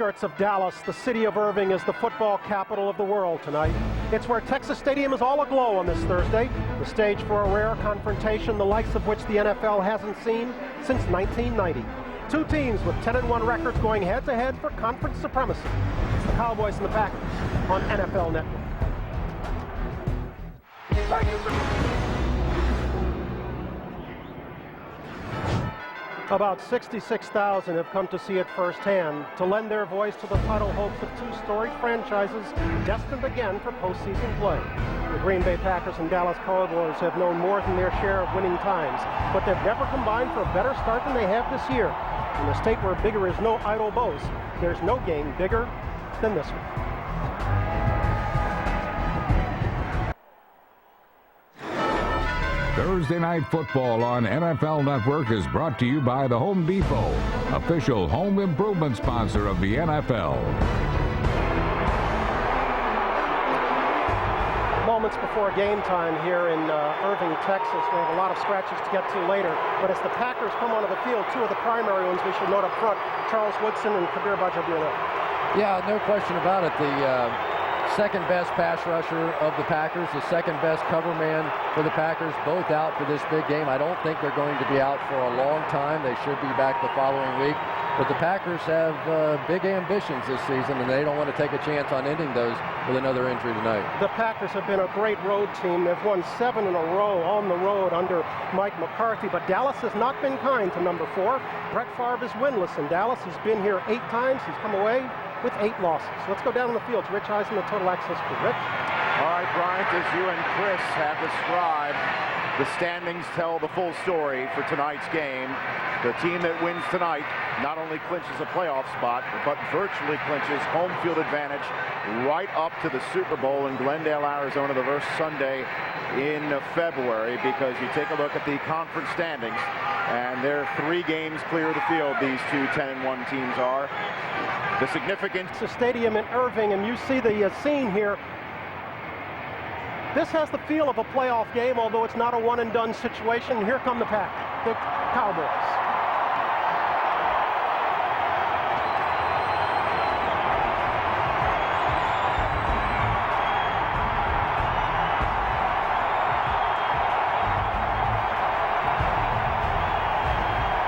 Outskirts of Dallas, the city of Irving is the football capital of the world tonight. It's where Texas Stadium is all aglow on this Thursday, the stage for a rare confrontation, the likes of which the NFL hasn't seen since 1990. Two teams with 10-1 records going head-to-head for conference supremacy. It's the Cowboys and the Packers on NFL Network. About 66,000 have come to see it firsthand, to lend their voice to the title hopes of two storied franchises destined again for postseason play. The Green Bay Packers and Dallas Cowboys have known more than their share of winning times, but they've never combined for a better start than they have this year. In a state where bigger is no idle boast, there's no game bigger than this one. Thursday Night Football on NFL Network is brought to you by the Home Depot, official home improvement sponsor of the NFL. Moments before game time here in Irving, Texas. We have a lot of scratches to get to later, but as the Packers come onto the field, two of the primary ones we should note up front, Charles Woodson and Kabir Bajabila. Yeah, no question about it. The second best pass rusher of the Packers, the second best cover man for the Packers, both out for this big game. I don't think they're going to be out for a long time. They should be back the following week. But the Packers have big ambitions this season, and they don't want to take a chance on ending those with another injury tonight. The Packers have been a great road team. They've won 7 in a row on the road under Mike McCarthy, but Dallas has not been kind to number 4. Brett Favre is winless in Dallas. He's been here 8 times. He's come away with 8 losses. Let's go down on the field to Rich Eisen, the Total Access Crew. Rich? All right, Bryant, as you and Chris have described, the standings tell the full story for tonight's game. The team that wins tonight not only clinches a playoff spot, but virtually clinches home field advantage right up to the Super Bowl in Glendale, Arizona, the first Sunday in February, because you take a look at the conference standings, and they're 3 games clear of the field, these two 10-1 teams are. The significance. The stadium in Irving, and you see the scene here. This has the feel of a playoff game, although it's not a one-and-done situation. Here come the Cowboys.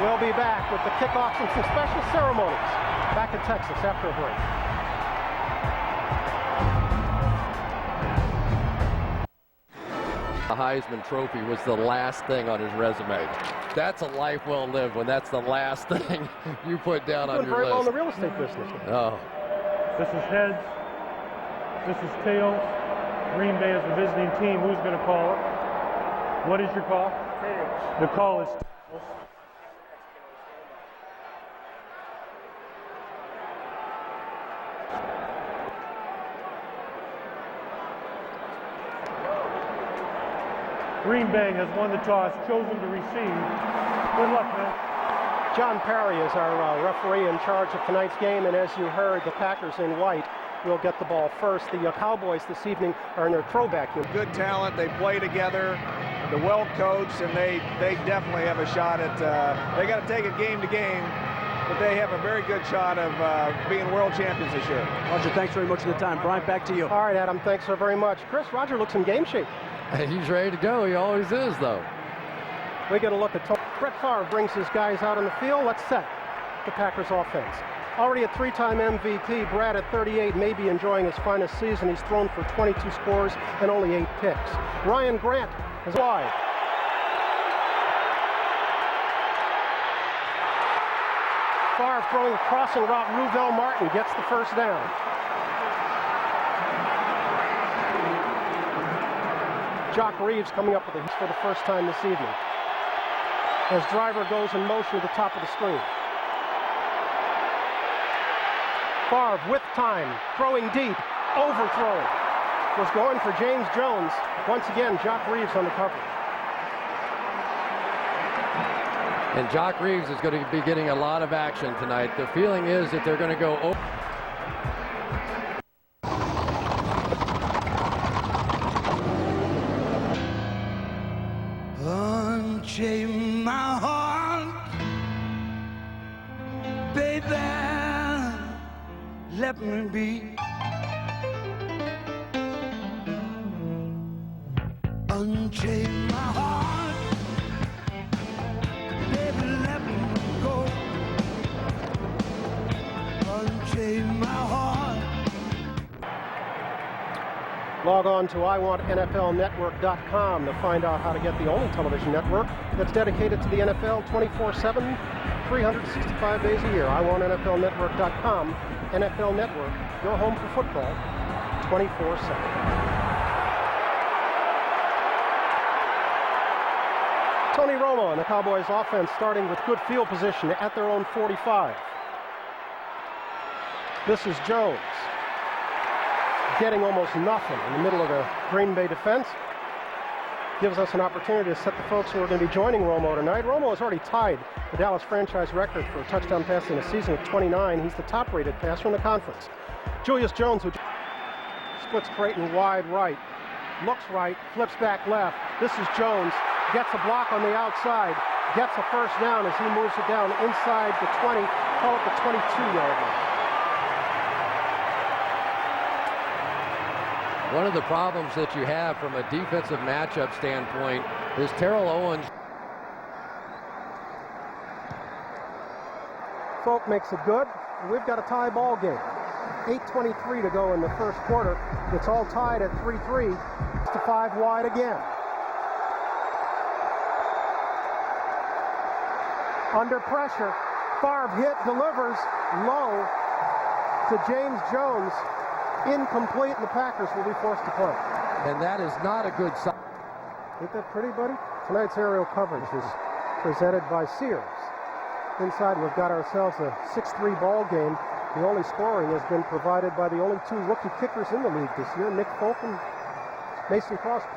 We'll be back with the kickoffs and some special ceremonies back in Texas after a break. The Heisman Trophy was the last thing on his resume. That's a life well lived when that's the last thing you put down on your list. Doing very well in the real estate business. Oh. This is heads. This is tails. Green Bay is the visiting team. Who's going to call it? What is your call? Tails. The call is tails. Green Bay has won the toss, chosen to receive. Good luck, man. John Perry is our referee in charge of tonight's game, and as you heard, the Packers in white will get the ball first. The Cowboys this evening are in their throwback unit. Good talent, they play together, they're well coached, and they definitely have a shot at, they got to take it game to game, but they have a very good shot of being world champions this year. Roger, thanks very much for the time. Bryant, back to you. All right, Adam, thanks so very much. Chris, Roger looks in game shape. He's ready to go. He always is, though. We get a look at Brett Favre brings his guys out on the field. Let's set the Packers offense. Already a 3-time MVP, Brad at 38 may be enjoying his finest season. He's thrown for 22 scores and only 8 picks. Ryan Grant is wide. Favre throwing a crossing route. Ruvell Martin gets the first down. Jock Reeves coming up with a hit for the first time this evening, as driver goes in motion at the top of the screen. Favre with time, throwing deep, overthrowing. Was going for James Jones. Once again, Jock Reeves on the cover. And Jock Reeves is going to be getting a lot of action tonight. The feeling is that they're going to go over. Unchain my heart, baby. let me be. Unchain my heart, baby, let me go. Unchain my heart. Log on to iwantnflnetwork.com to find out how to get the only television network that's dedicated to the NFL 24/7, 365 days a year. iwantnflnetwork.com. NFL Network, your home for football, 24/7. Tony Romo and the Cowboys offense starting with good field position at their own 45. This is Jones getting almost nothing in the middle of the Green Bay defense. Gives us an opportunity to set the folks who are going to be joining Romo tonight. Romo has already tied the Dallas franchise record for a touchdown pass in a season with 29. He's the top-rated passer in the conference. Julius Jones, who splits Creighton wide right, looks right, flips back left. This is Jones. Gets a block on the outside, gets a first down as he moves it down inside the 20, call it the 22-yard line. One of the problems that you have from a defensive matchup standpoint is Terrell Owens. Folk makes it good. We've got a tie ball game. 8:23 to go in the first quarter. It's all tied at 3-3. It's to 5 wide again. Under pressure, Favre hit, delivers low to James Jones. Incomplete, and the Packers will be forced to punt. And that is not a good sign. Ain't that pretty, buddy? Tonight's aerial coverage is presented by Sears. Inside, we've got ourselves a 6-3 ball game. The only scoring has been provided by the only 2 rookie kickers in the league this year, Nick Folk and Mason Crosby.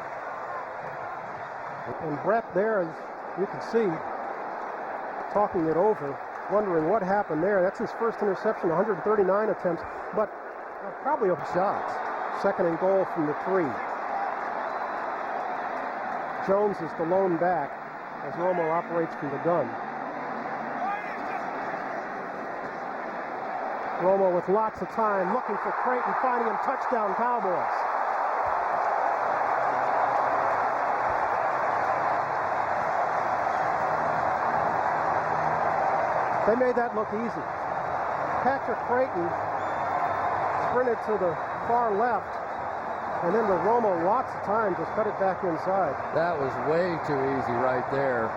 And Brett there, as you can see, talking it over, wondering what happened there. That's his first interception, 139 attempts, but probably a shots. Second and goal from the 3. Jones is the lone back as Romo operates from the gun. Romo with lots of time, looking for Creighton, finding him, touchdown Cowboys. They made that look easy. Patrick Creighton sprinted to the far left, and then to Romo lots of time, just cut it back inside. That was way too easy right there.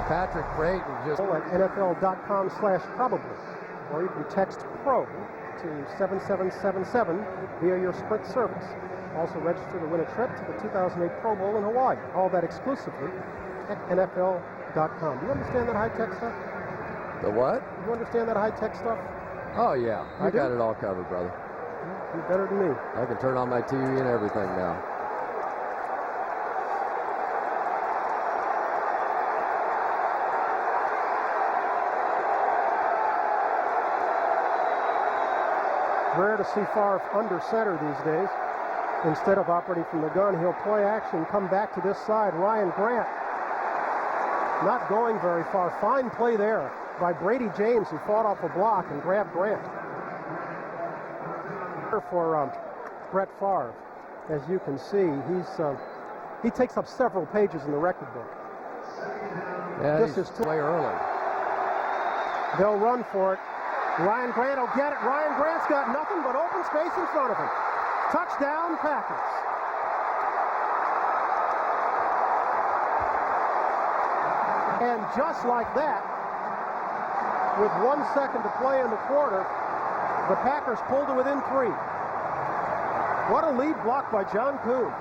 Patrick Creighton just... At NFL.com/probably, or you can text PRO to 7777 via your Sprint service. Also register to win a trip to the 2008 Pro Bowl in Hawaii. All that exclusively at NFL.com. Do you understand that high-tech stuff? The what? You understand that high-tech stuff? Oh, yeah. You I do? got it all covered, brother. You're better than me. I can turn on my TV and everything now. Rare to see Favre under center these days. Instead of operating from the gun, he'll play action, come back to this side. Ryan Grant not going very far. Fine play there by Brady James, who fought off a block and grabbed Grant. For Brett Favre, as you can see, he takes up several pages in the record book. Yeah, this is way early. They'll run for it. Ryan Grant will get it. Ryan Grant's got nothing but open space in front of him. Touchdown, Packers. And just like that, with 1 second to play in the quarter, the Packers pulled to within 3. What a lead block by John Kuhn.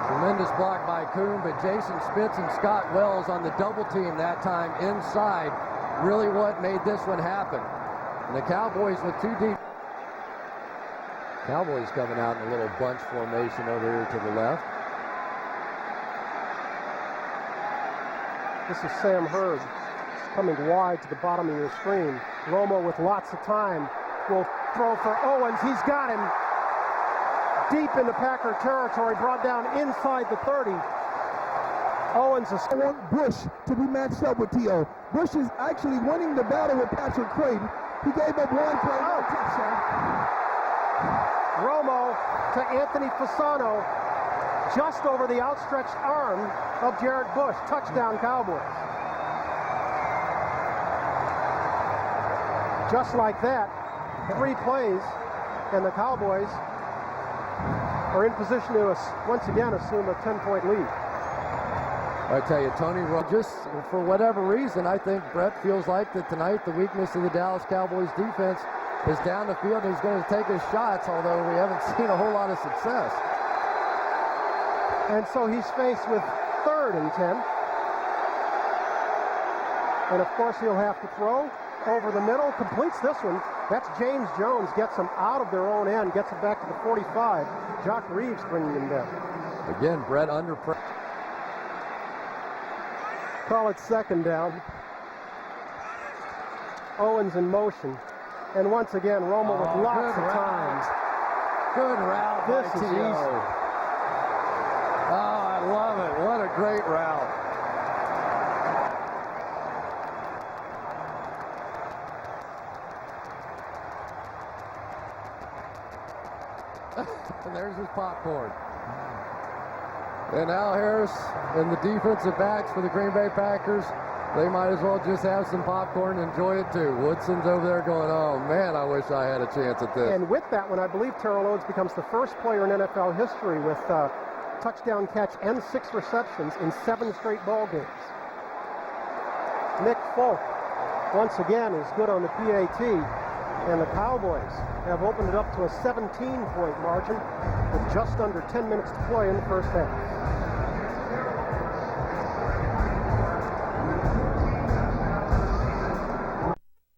Tremendous block by Kuhn, but Jason Spitz and Scott Wells on the double team that time inside really what made this one happen. And the Cowboys with 2 deep. Cowboys coming out in a little bunch formation over here to the left. This is Sam Hurd coming wide to the bottom of your screen. Romo with lots of time will throw for Owens. He's got him deep into Packer territory, brought down inside the 30. Owens is... I want Bush to be matched up with T.O. Bush is actually winning the battle with Patrick Creighton. He gave up one play, no touchdown. Romo to Anthony Fasano, just over the outstretched arm of Jared Bush. Touchdown, Cowboys. Just like that, 3 plays, and the Cowboys are in position to once again assume a 10-point lead. I tell you, Tony, just for whatever reason, I think Brett feels like that tonight the weakness of the Dallas Cowboys defense is down the field. He's going to take his shots, although we haven't seen a whole lot of success. And so he's faced with 3rd and 10. And of course he'll have to throw over the middle, completes this one. That's James Jones, gets them out of their own end, gets it back to the 45. Jock Reeves bringing them down. Again, Brett under pressure. Call it 2nd down. Owens in motion. And once again, Romo with lots of time. Good route. This is easy. Oh, I love it. What a great route. And there's his popcorn. And Al Harris and the defensive backs for the Green Bay Packers, they might as well just have some popcorn and enjoy it too. Woodson's over there going, oh man, I wish I had a chance at this. And with that one, I believe Terrell Owens becomes the first player in NFL history with touchdown catch and 6 receptions in 7 straight ball games. Nick Folk, once again, is good on the PAT. And the Cowboys have opened it up to a 17-point margin with just under 10 minutes to play in the first half.